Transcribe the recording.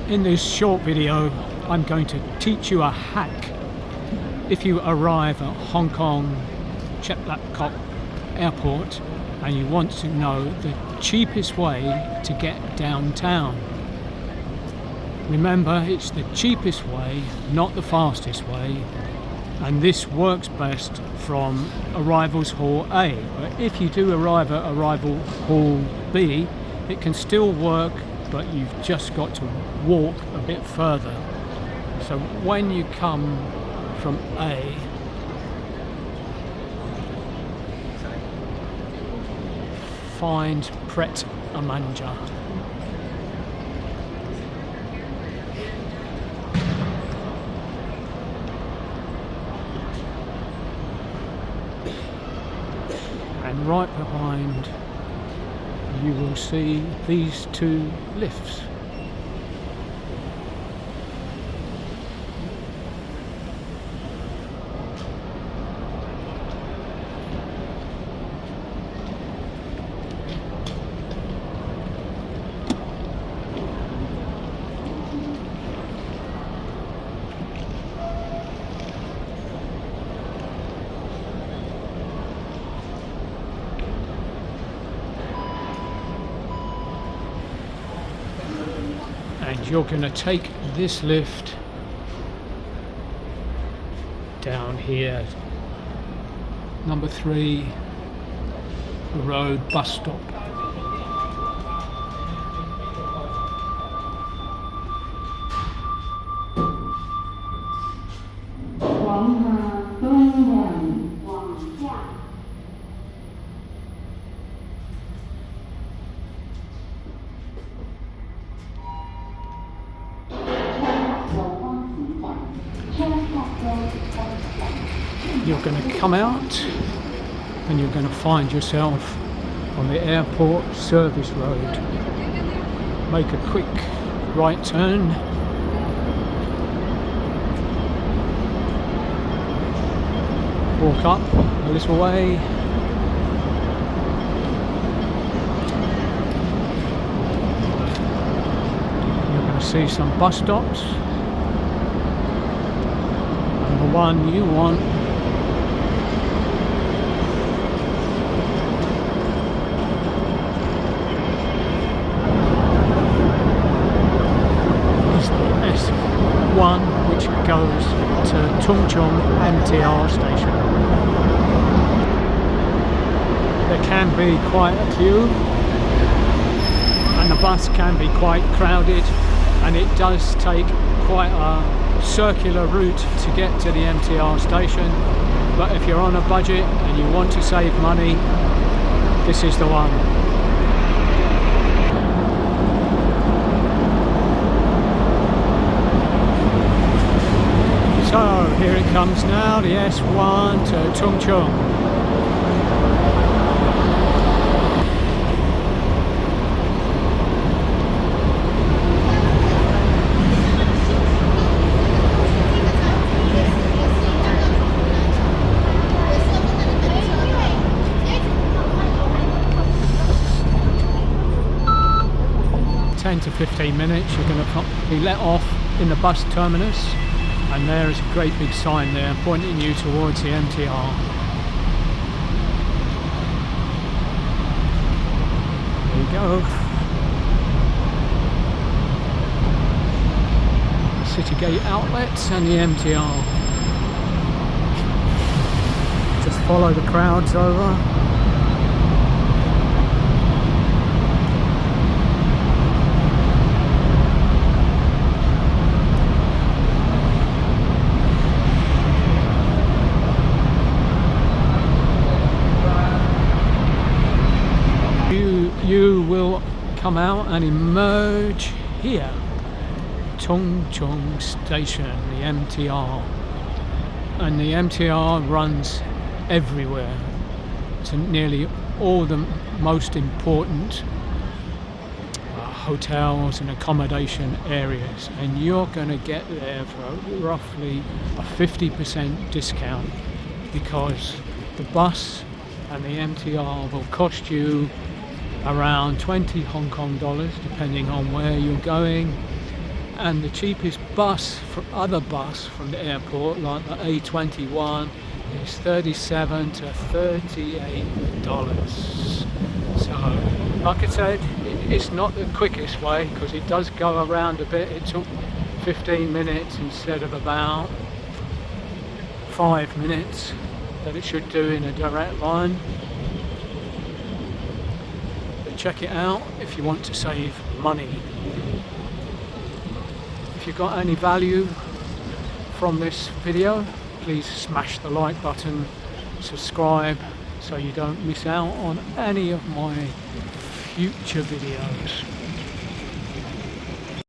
In this short video, I'm going to teach you a hack. If you arrive at Hong Kong Chetlapkop Airport and you want to know the cheapest way to get downtown. Remember, it's the cheapest way, not the fastest way, and this works best from Arrivals Hall A. But if you do arrive at Arrival Hall B, it can still work, but you've just got to walk a bit further. So when you come from A, find Pret a Manger. And right behind you will see these two lifts. And you're going to take this lift down here, number 3 Road bus stop. You're going to come out and you're going to find yourself on the airport service road. Make a quick right turn. Walk up a little way. You're going to see some bus stops. And the one you want one which goes to Tung Chung MTR station. There can be quite a queue and the bus can be quite crowded, and it does take quite a circular route to get to the MTR station, but if you're on a budget and you want to save money, this is the one. So here it comes now, the S1 to Tung Chung. In 10 to 15 minutes you're going to be let off in the bus terminus. And there is a great big sign there pointing you towards the MTR. There you go. Citygate outlets and the MTR. Just follow the crowds over. You will come out and emerge here, Tung Chung Station, the MTR. And the MTR runs everywhere to nearly all the most important hotels and accommodation areas, and you're going to get there for roughly a 50% discount, because the bus and the MTR will cost you around 20 Hong Kong dollars depending on where you're going, and the cheapest bus for other bus from the airport, like the A21, is $37 to $38. So, like I said, it's not the quickest way because it does go around a bit. It took 15 minutes instead of about 5 minutes that it should do in a direct line. But check it out if you want to save money. If you got any value from this video, please smash the like button, subscribe so you don't miss out on any of my future videos.